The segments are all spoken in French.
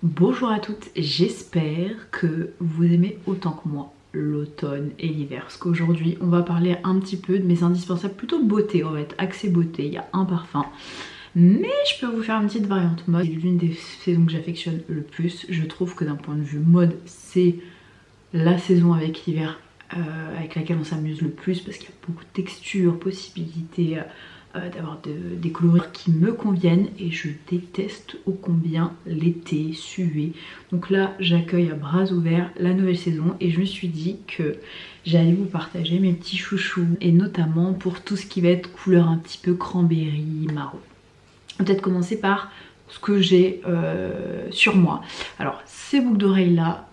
Bonjour à toutes, j'espère que vous aimez autant que moi l'automne et l'hiver, parce qu'aujourd'hui on va parler un petit peu de mes indispensables, plutôt beauté, on va être axé beauté. Il y a un parfum, mais je peux vous faire une petite variante mode. C'est l'une des saisons que j'affectionne le plus. Je trouve que d'un point de vue mode, c'est la saison avec l'hiver avec laquelle on s'amuse le plus, parce qu'il y a beaucoup de textures, possibilités d'avoir des coloris qui me conviennent, et je déteste ô combien l'été, suer. Donc là j'accueille à bras ouverts la nouvelle saison et je me suis dit que j'allais vous partager mes petits chouchous, et notamment pour tout ce qui va être couleur un petit peu cranberry, marron. Peut-être commencer par ce que j'ai sur moi. Alors ces boucles d'oreilles là,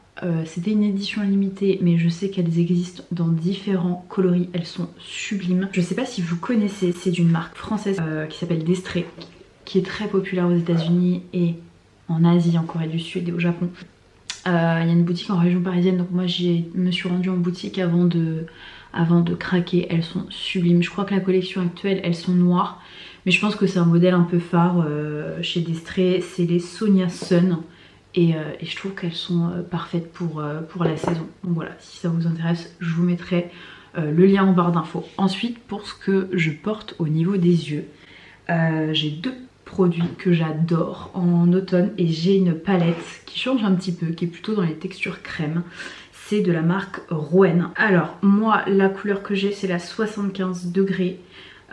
c'était une édition limitée, mais je sais qu'elles existent dans différents coloris, elles sont sublimes. Je sais pas si vous connaissez, c'est d'une marque française qui s'appelle Destré, qui est très populaire aux États-Unis et en Asie, en Corée du Sud et au Japon. Il y a une boutique en région parisienne, donc moi me suis rendue en boutique avant de craquer. Elles sont sublimes. Je crois que la collection actuelle, elles sont noires, mais je pense que c'est un modèle un peu phare chez Destré. C'est les Sonia Sun. Et je trouve qu'elles sont parfaites pour la saison. Donc voilà, si ça vous intéresse, je vous mettrai le lien en barre d'infos. Ensuite, pour ce que je porte au niveau des yeux, j'ai deux produits que j'adore en automne, et j'ai une palette qui change un petit peu, qui est plutôt dans les textures crème. C'est de la marque Rouen. Alors moi, la couleur que j'ai, c'est la 75 degrés.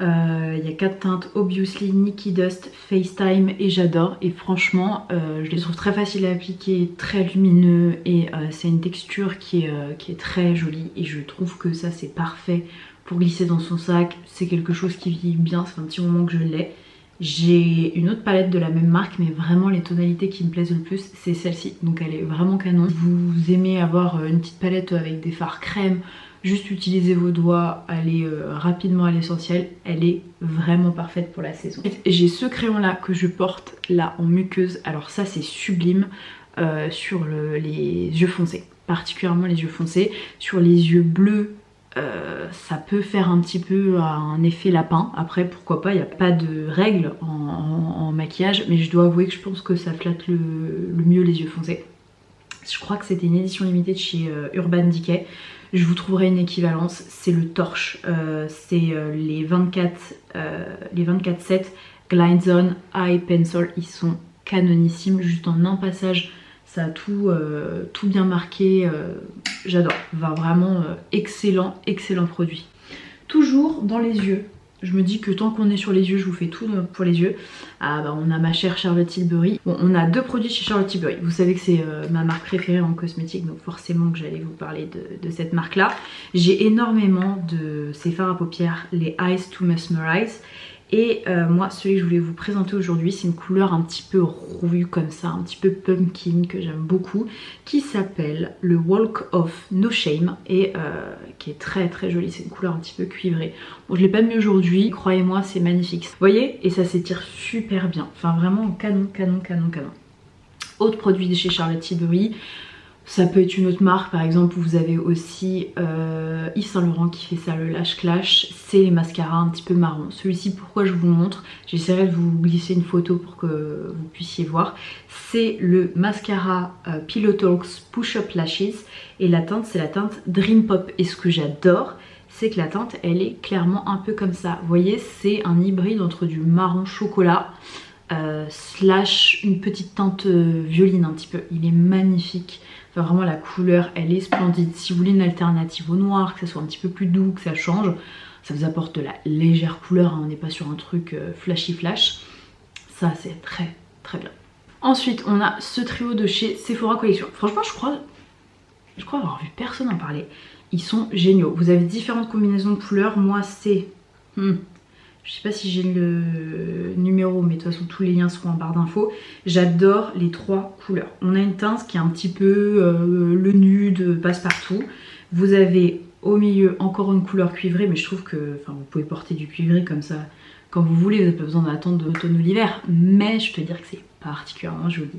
Il y a 4 teintes, Obviously, Nikki Dust, FaceTime, et j'adore. Et franchement je les trouve très faciles à appliquer, très lumineux, et c'est une texture qui est très jolie, et je trouve que ça c'est parfait pour glisser dans son sac. C'est quelque chose qui vieillit bien, ça fait un petit moment que je l'ai. J'ai une autre palette de la même marque, mais vraiment les tonalités qui me plaisent le plus c'est celle-ci, donc elle est vraiment canon. Si vous aimez avoir une petite palette avec des fards crème, juste utilisez vos doigts, allez rapidement à l'essentiel, elle est vraiment parfaite pour la saison. J'ai ce crayon là que je porte là en muqueuse, alors ça c'est sublime sur les yeux foncés, particulièrement les yeux foncés. Sur les yeux bleus, ça peut faire un petit peu un effet lapin. Après pourquoi pas, il n'y a pas de règles en maquillage, mais je dois avouer que je pense que ça flatte le mieux les yeux foncés. Je crois que c'était une édition limitée de chez Urban Decay. Je vous trouverai une équivalence, c'est le Torche, c'est les 24 sets Glide Eye Pencil, ils sont canonissimes, juste en un passage ça a tout bien marqué, j'adore, vraiment excellent produit. Toujours dans les yeux, je me dis que tant qu'on est sur les yeux, je vous fais tout pour les yeux. Ah bah on a ma chère Charlotte Tilbury. Bon, on a deux produits chez Charlotte Tilbury. Vous savez que c'est ma marque préférée en cosmétique, donc forcément que j'allais vous parler de cette marque là. J'ai énormément de ces fards à paupières, les Eyes to Mesmerize. Et moi celui que je voulais vous présenter aujourd'hui, c'est une couleur un petit peu rouille comme ça, un petit peu pumpkin, que j'aime beaucoup, qui s'appelle le Walk of No Shame, et qui est très jolie. C'est une couleur un petit peu cuivrée. Bon, je l'ai pas mis aujourd'hui, croyez-moi c'est magnifique. Vous voyez, et ça s'étire super bien, enfin vraiment canon. Autre produit de chez Charlotte Tilbury, ça peut être une autre marque, par exemple vous avez aussi Yves Saint Laurent qui fait ça, le Lash Clash, c'est les mascaras un petit peu marron. Celui-ci, pourquoi je vous le montre, j'essaierai de vous glisser une photo pour que vous puissiez voir. C'est le mascara Pillow Talks Push Up Lashes, et la teinte c'est la teinte Dream Pop, et ce que j'adore c'est que la teinte elle est clairement un peu comme ça. Vous voyez, c'est un hybride entre du marron chocolat slash une petite teinte violine un petit peu. Il est magnifique. Enfin, vraiment la couleur elle est splendide. Si vous voulez une alternative au noir, que ça soit un petit peu plus doux, que ça change, ça vous apporte de la légère couleur, hein. On n'est pas sur un truc flashy flash. Ça c'est très bien. Ensuite on a ce trio de chez Sephora Collection. Franchement je crois avoir vu personne en parler. Ils sont géniaux. Vous avez différentes combinaisons de couleurs. Moi c'est... je sais pas si j'ai le numéro, mais de toute façon tous les liens seront en barre d'infos. J'adore les trois couleurs. On a une teinte qui est un petit peu le nude, passe-partout. Vous avez au milieu encore une couleur cuivrée, mais je trouve que vous pouvez porter du cuivré comme ça quand vous voulez, vous n'avez pas besoin d'attendre de l'automne ou l'hiver. Mais je peux dire que c'est particulièrement joli.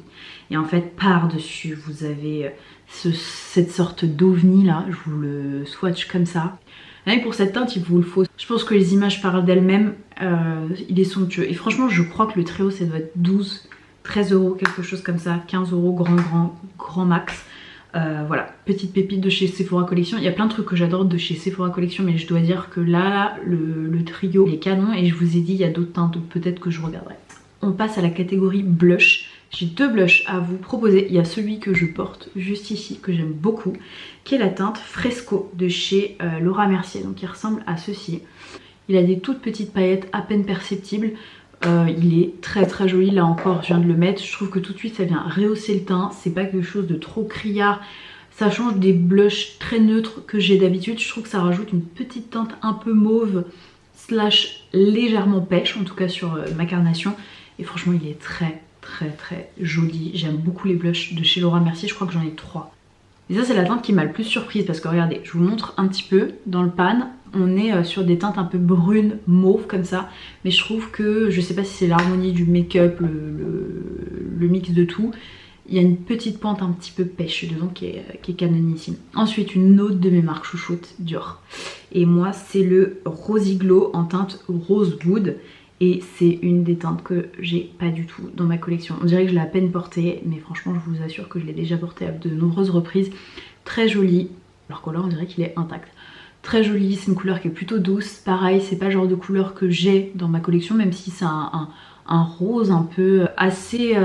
Et en fait par-dessus vous avez cette sorte d'ovni là, je vous le swatch comme ça. Rien que pour cette teinte il vous le faut. Je pense que les images parlent d'elles-mêmes, il est somptueux. Et franchement je crois que le trio ça doit être 12, 13 €, quelque chose comme ça, 15 € grand max. Voilà, petite pépite de chez Sephora Collection. Il y a plein de trucs que j'adore de chez Sephora Collection, mais je dois dire que là le trio est canon, et je vous ai dit il y a d'autres teintes, donc peut-être que je regarderai. On passe à la catégorie blush. J'ai deux blushs à vous proposer. Il y a celui que je porte juste ici, que j'aime beaucoup, qui est la teinte Fresco de chez Laura Mercier. Donc il ressemble à ceci. Il a des toutes petites paillettes à peine perceptibles. Il est très très joli. Là encore, je viens de le mettre. Je trouve que tout de suite ça vient rehausser le teint. C'est pas quelque chose de trop criard. Ça change des blushs très neutres que j'ai d'habitude. Je trouve que ça rajoute une petite teinte un peu mauve slash légèrement pêche, en tout cas sur ma carnation. Et franchement il est très joli. J'aime beaucoup les blushs de chez Laura Mercier, je crois que j'en ai 3. Et ça c'est la teinte qui m'a le plus surprise, parce que regardez, je vous montre un petit peu dans le pan. On est sur des teintes un peu brunes, mauves comme ça, mais je trouve que, je sais pas si c'est l'harmonie du make-up, le mix de tout, il y a une petite pointe un petit peu pêche dedans qui est canonissime. Ensuite, une autre de mes marques chouchoutes, Dior. Et moi c'est le Rosy Glow en teinte Rosewood. Et c'est une des teintes que j'ai pas du tout dans ma collection. On dirait que je l'ai à peine portée, mais franchement je vous assure que je l'ai déjà portée à de nombreuses reprises. Très jolie, alors que là on dirait qu'il est intact. Très jolie, c'est une couleur qui est plutôt douce. Pareil, c'est pas le genre de couleur que j'ai dans ma collection, même si c'est un rose un peu assez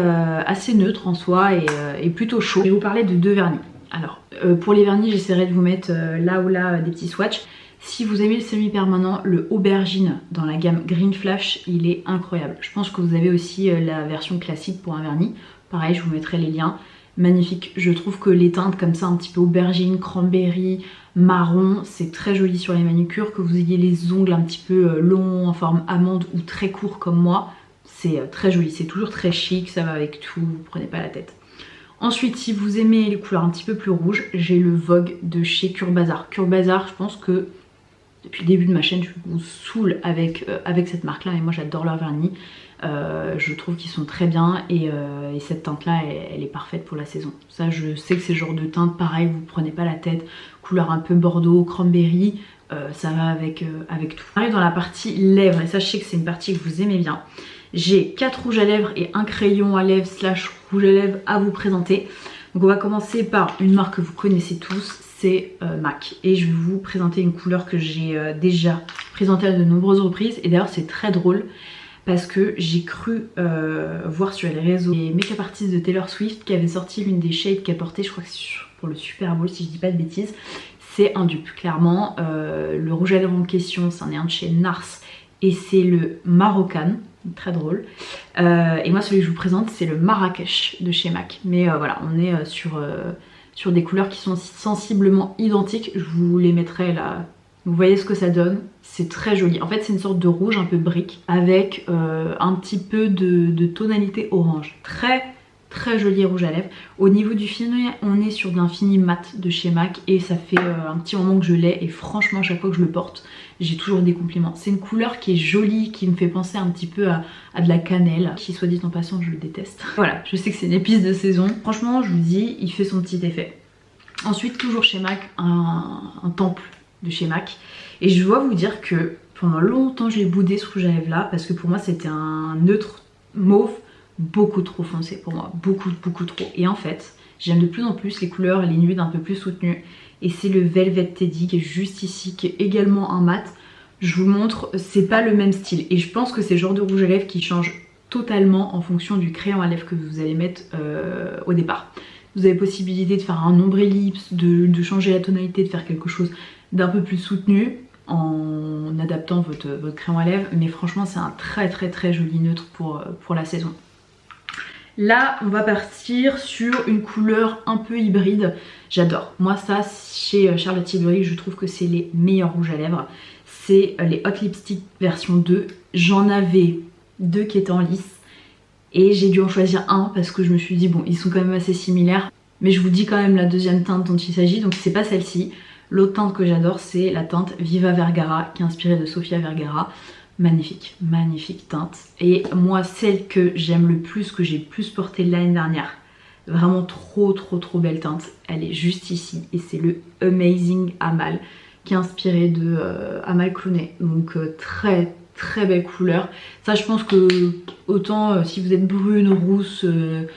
neutre en soi et plutôt chaud. Je vais vous parler de deux vernis. Alors pour les vernis, j'essaierai de vous mettre là ou là des petits swatchs. Si vous aimez le semi-permanent, le Aubergine dans la gamme Green Flash, il est incroyable. Je pense que vous avez aussi la version classique pour un vernis. Pareil, je vous mettrai les liens. Magnifique. Je trouve que les teintes comme ça, un petit peu aubergine, cranberry, marron, c'est très joli sur les manucures. Que vous ayez les ongles un petit peu longs en forme amande ou très courts comme moi, c'est très joli. C'est toujours très chic, ça va avec tout, vous prenez pas la tête. Ensuite, si vous aimez les couleurs un petit peu plus rouges, j'ai le Vogue de chez Curbazar. Curbazar, je pense que depuis le début de ma chaîne, je vous saoule avec cette marque là, et moi j'adore leur vernis. Je trouve qu'ils sont très bien, et cette teinte là elle est parfaite pour la saison. Ça, je sais que c'est le genre de teinte pareil, vous prenez pas la tête, couleur un peu bordeaux, cranberry, ça va avec tout. On arrive dans la partie lèvres, et ça je sais que c'est une partie que vous aimez bien. J'ai 4 rouges à lèvres et un crayon à lèvres slash rouge à lèvres à vous présenter. Donc on va commencer par une marque que vous connaissez tous, c'est MAC. Et je vais vous présenter une couleur que j'ai déjà présentée à de nombreuses reprises. Et d'ailleurs c'est très drôle parce que j'ai cru voir sur les réseaux les make-up artistes de Taylor Swift qui avaient sorti l'une des shades qu'elle portait, je crois que c'est pour le Super Bowl si je dis pas de bêtises. C'est un dupe, clairement. Le rouge à lèvres en question, c'en est un de chez NARS et c'est le Marocan. Très drôle. Et moi celui que je vous présente c'est le Marrakech de chez MAC. Mais voilà, on est sur des couleurs qui sont sensiblement identiques. Je vous les mettrai là. Vous voyez ce que ça donne. C'est très joli. En fait c'est une sorte de rouge un peu brique avec un petit peu de tonalité orange. Très joli rouge à lèvres. Au niveau du fini, on est sur d'un fini mat de chez MAC et ça fait un petit moment que je l'ai, et franchement chaque fois que je le porte j'ai toujours des compliments. C'est une couleur qui est jolie, qui me fait penser un petit peu à de la cannelle, qui soit dit en passant je le déteste. Voilà, je sais que c'est une épice de saison. Franchement je vous dis, il fait son petit effet. Ensuite toujours chez MAC, un temple de chez MAC, et je dois vous dire que pendant longtemps j'ai boudé ce rouge à lèvres là parce que pour moi c'était un neutre mauve beaucoup trop foncé pour moi, beaucoup trop. Et en fait j'aime de plus en plus les couleurs et les nudes un peu plus soutenues, et c'est le Velvet Teddy qui est juste ici, qui est également un mat. Je vous montre, c'est pas le même style, et je pense que c'est le genre de rouge à lèvres qui change totalement en fonction du crayon à lèvres que vous allez mettre au départ. Vous avez possibilité de faire un ombre ellipse, de changer la tonalité, de faire quelque chose d'un peu plus soutenu en adaptant votre crayon à lèvres, mais franchement c'est un très joli neutre pour la saison. Là on va partir sur une couleur un peu hybride, j'adore. Moi ça chez Charlotte Tilbury je trouve que c'est les meilleurs rouges à lèvres. C'est les Hot Lipstick version 2, j'en avais 2 qui étaient en lice et j'ai dû en choisir un parce que je me suis dit bon ils sont quand même assez similaires, mais je vous dis quand même la deuxième teinte dont il s'agit, donc c'est pas celle-ci. L'autre teinte que j'adore c'est la teinte Viva Vergara qui est inspirée de Sofia Vergara. Magnifique, magnifique teinte. Et moi celle que j'aime le plus, que j'ai plus portée l'année dernière, vraiment trop belle teinte, elle est juste ici, et c'est le Amazing Amal qui est inspiré de Amal Clooney. Donc très belle couleur. Ça je pense que autant si vous êtes brune, rousse,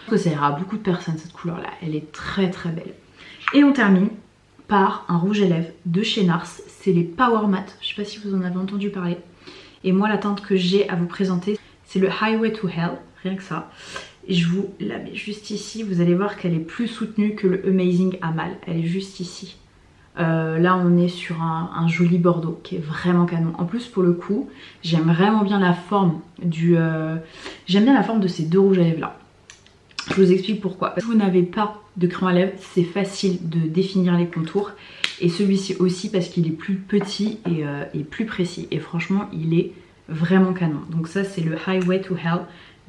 que ça ira à beaucoup de personnes cette couleur là. Elle est très très belle. Et on termine par un rouge à lèvres de chez NARS. C'est les Power Matte. Je sais pas si vous en avez entendu parler. Et moi la teinte que j'ai à vous présenter c'est le Highway to Hell. Rien que ça. Je vous la mets juste ici. Vous allez voir qu'elle est plus soutenue que le Amazing Amal. Elle est juste ici. Là on est sur un joli bordeaux qui est vraiment canon. En plus pour le coup j'aime vraiment bien la forme j'aime bien la forme de ces deux rouges à lèvres là. Je vous explique pourquoi. Si vous n'avez pas de crayon à lèvres c'est facile de définir les contours. Et celui-ci aussi parce qu'il est plus petit et plus précis. Et franchement il est vraiment canon. Donc ça c'est le Highway to Hell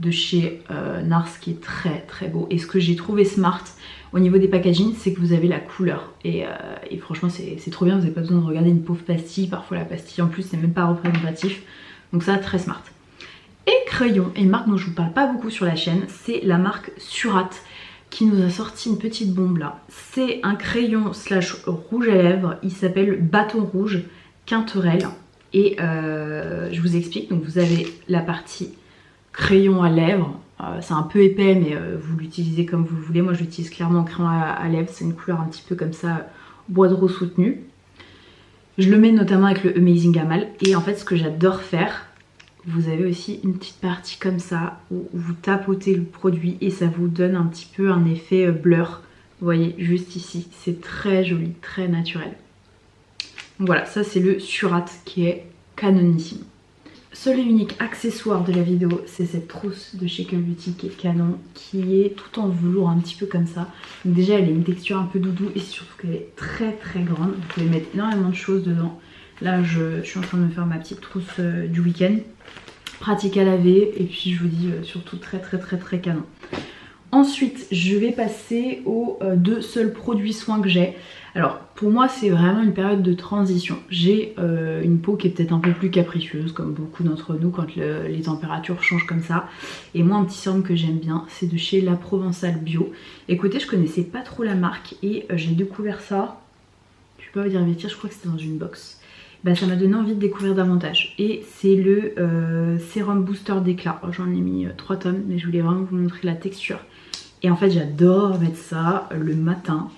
de chez NARS qui est très très beau. Et ce que j'ai trouvé smart au niveau des packaging c'est que vous avez la couleur et franchement c'est trop bien, vous n'avez pas besoin de regarder une pauvre pastille, parfois la pastille en plus c'est même pas représentatif, donc ça très smart. Et crayon, et une marque dont je vous parle pas beaucoup sur la chaîne, c'est la marque Surat qui nous a sorti une petite bombe là. C'est un crayon slash rouge à lèvres, il s'appelle Bâton Rouge Quinterelle et je vous explique. Donc vous avez la partie crayon à lèvres, c'est un peu épais mais vous l'utilisez comme vous le voulez. Moi je l'utilise clairement en crayon à lèvres, c'est une couleur un petit peu comme ça, bois de rose soutenu. Je le mets notamment avec le Amazing Amal et en fait ce que j'adore faire, vous avez aussi une petite partie comme ça où vous tapotez le produit et ça vous donne un petit peu un effet blur. Vous voyez juste ici, c'est très joli, très naturel. Donc voilà, ça c'est le Surat qui est canonissime. Seul et unique accessoire de la vidéo, c'est cette trousse de chez Cult Beauty qui est canon, qui est tout en velours un petit peu comme ça. Donc déjà elle a une texture un peu doudou et surtout qu'elle est très très grande. Vous pouvez mettre énormément de choses dedans. Là je suis en train de me faire ma petite trousse du week-end. Pratique à laver et puis je vous dis surtout très très très très canon. Ensuite je vais passer aux deux seuls produits soins que j'ai. Alors pour moi c'est vraiment une période de transition. J'ai une peau qui est peut-être un peu plus capricieuse comme beaucoup d'entre nous quand les températures changent comme ça. Et moi un petit sérum que j'aime bien c'est de chez La Provençale Bio. Écoutez je connaissais pas trop la marque et j'ai découvert ça. Je peux pas vous dire une bêtise, je crois que c'était dans une box. Bah, ça m'a donné envie de découvrir davantage. Et c'est le sérum booster d'éclat. Oh, j'en ai mis 3 tonnes mais je voulais vraiment vous montrer la texture. Et en fait j'adore mettre ça le matin.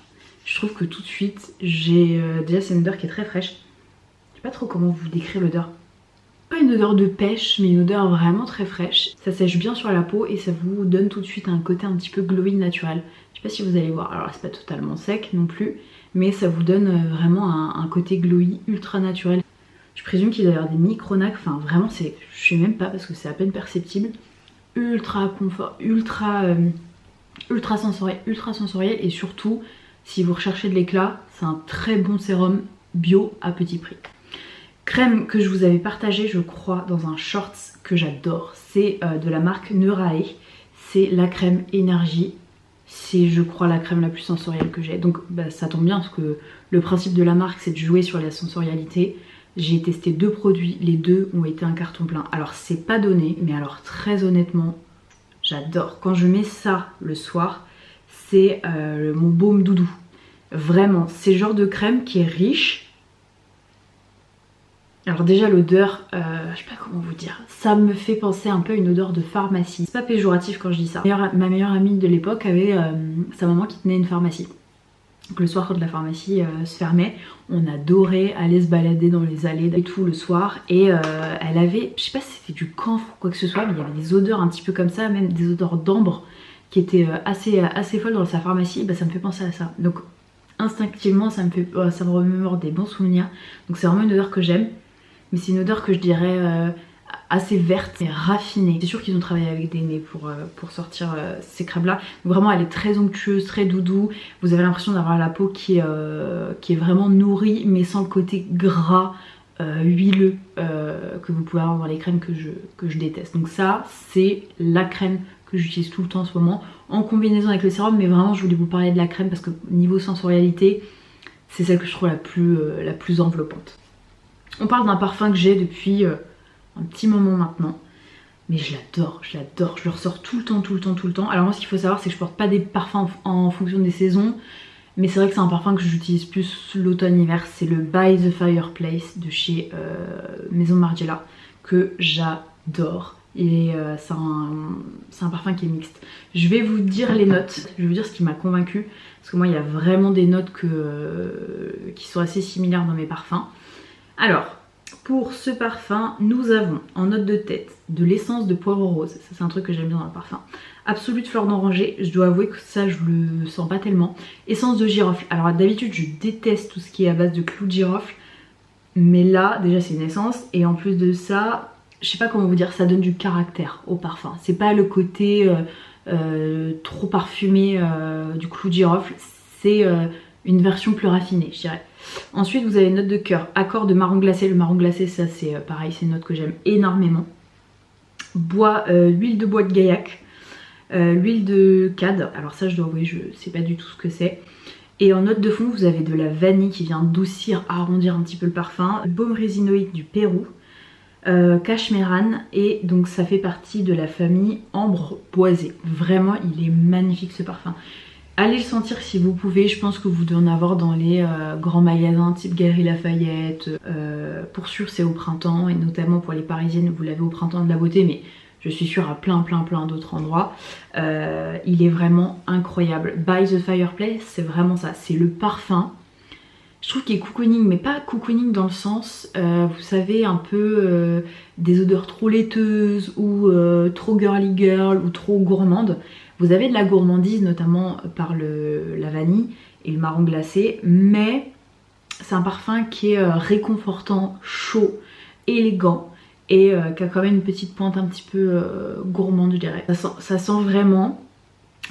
Je trouve que tout de suite j'ai déjà c'est une odeur qui est très fraîche. Je sais pas trop comment vous décrire l'odeur. Pas une odeur de pêche mais une odeur vraiment très fraîche. Ça sèche bien sur la peau et ça vous donne tout de suite un côté un petit peu glowing naturel. Je sais pas si vous allez voir. Alors c'est pas totalement sec non plus. Mais ça vous donne vraiment un côté glowy ultra naturel. Je présume qu'il doit y avoir des micronacs, enfin vraiment c'est, je sais même pas parce que c'est à peine perceptible. Ultra confort, ultra sensoriel et surtout si vous recherchez de l'éclat, c'est un très bon sérum bio à petit prix. Crème que je vous avais partagée je crois dans un shorts que j'adore, c'est de la marque Neurae, c'est la crème énergie. C'est je crois la crème la plus sensorielle que j'ai. Donc bah, ça tombe bien parce que le principe de la marque c'est de jouer sur la sensorialité. J'ai testé 2 produits, les 2 ont été un carton plein. Alors c'est pas donné mais alors très honnêtement j'adore. Quand je mets ça le soir c'est mon baume doudou. Vraiment c'est le genre de crème qui est riche. Alors déjà l'odeur, je sais pas comment vous dire, ça me fait penser un peu à une odeur de pharmacie. C'est pas péjoratif quand je dis ça. Ma meilleure amie de l'époque avait sa maman qui tenait une pharmacie. Donc le soir quand la pharmacie se fermait, on adorait aller se balader dans les allées et tout le soir. Et elle avait, je sais pas si c'était du camphre ou quoi que ce soit, mais il y avait des odeurs un petit peu comme ça, même des odeurs d'ambre qui étaient assez folles dans sa pharmacie. Bah, ça me fait penser à ça. Donc instinctivement ça me remémore des bons souvenirs. Donc c'est vraiment une odeur que j'aime. Mais c'est une odeur que je dirais assez verte et raffinée. C'est sûr qu'ils ont travaillé avec des nez pour sortir ces crèmes là. Donc vraiment elle est très onctueuse, très doudou. Vous avez l'impression d'avoir la peau qui est vraiment nourrie mais sans le côté gras, huileux que vous pouvez avoir dans les crèmes que je déteste. Donc ça c'est la crème que j'utilise tout le temps en ce moment en combinaison avec le sérum. Mais vraiment je voulais vous parler de la crème parce que niveau sensorialité c'est celle que je trouve la plus enveloppante. On parle d'un parfum que j'ai depuis un petit moment maintenant. Mais je l'adore, je le ressors tout le temps. Alors moi ce qu'il faut savoir c'est que je porte pas des parfums en fonction des saisons. Mais c'est vrai que c'est un parfum que j'utilise plus l'automne-hiver. C'est le By the Fireplace de chez Maison Margiela. que j'adore. Et c'est un parfum qui est mixte. Je vais vous dire les notes, je vais vous dire ce qui m'a convaincue. Parce que moi il y a vraiment des notes qui sont assez similaires dans mes parfums. Alors, pour ce parfum, nous avons en note de tête de l'essence de poivre rose. Ça c'est un truc que j'aime bien dans le parfum. Absolute fleur d'oranger, je dois avouer que ça je le sens pas tellement. Essence de girofle, alors d'habitude je déteste tout ce qui est à base de clous de girofle. Mais là déjà c'est une essence et en plus de ça, je sais pas comment vous dire, ça donne du caractère au parfum. C'est pas le côté trop parfumé du clou de girofle, c'est une version plus raffinée je dirais. Ensuite vous avez une note de cœur, accord de marron glacé. Le marron glacé ça c'est pareil, c'est une note que j'aime énormément. Bois, huile de bois de gaillac, l'huile de cad, alors ça je dois avouer je sais pas du tout ce que c'est. Et en note de fond vous avez de la vanille qui vient adoucir, arrondir un petit peu le parfum, baume résinoïde du Pérou, cashmeran, et donc ça fait partie de la famille ambre boisée. Vraiment il est magnifique ce parfum. Allez le sentir si vous pouvez, je pense que vous devez en avoir dans les grands magasins type Galeries Lafayette. Pour sûr c'est au printemps et notamment pour les parisiennes vous l'avez au printemps de la beauté, mais je suis sûre à plein d'autres endroits. Il est vraiment incroyable. By the Fireplace c'est vraiment ça, c'est le parfum. Je trouve qu'il est cocooning, mais pas cocooning dans le sens, vous savez, un peu des odeurs trop laiteuses ou trop girly girl ou trop gourmande. Vous avez de la gourmandise, notamment par la vanille et le marron glacé, mais c'est un parfum qui est réconfortant, chaud, élégant et qui a quand même une petite pointe un petit peu gourmande, je dirais. Ça sent vraiment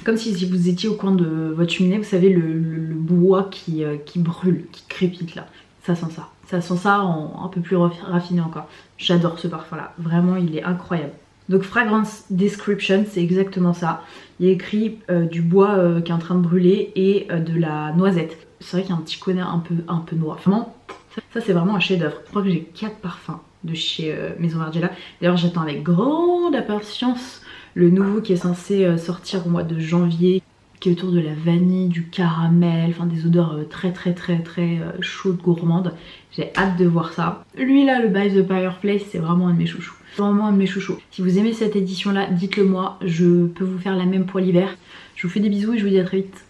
comme si vous étiez au coin de votre cheminée, vous savez le bois qui brûle, qui crépite là. Ça sent ça. Ça sent ça en un peu plus raffiné encore. J'adore ce parfum là, vraiment il est incroyable. Donc fragrance description, c'est exactement ça. Il y a écrit du bois qui est en train de brûler et de la noisette. C'est vrai qu'il y a un petit côté un peu noir. Vraiment, ça c'est vraiment un chef d'œuvre. Je crois que j'ai 4 parfums de chez Maison Margiela. D'ailleurs j'attends avec grande impatience le nouveau qui est censé sortir au mois de janvier, qui est autour de la vanille, du caramel, enfin des odeurs très chaudes, gourmandes. J'ai hâte de voir ça. Lui là, le By the Fireplace, c'est vraiment un de mes chouchous. Vraiment un de mes chouchous. Si vous aimez cette édition là, dites-le moi, je peux vous faire la même pour l'hiver. Je vous fais des bisous et je vous dis à très vite.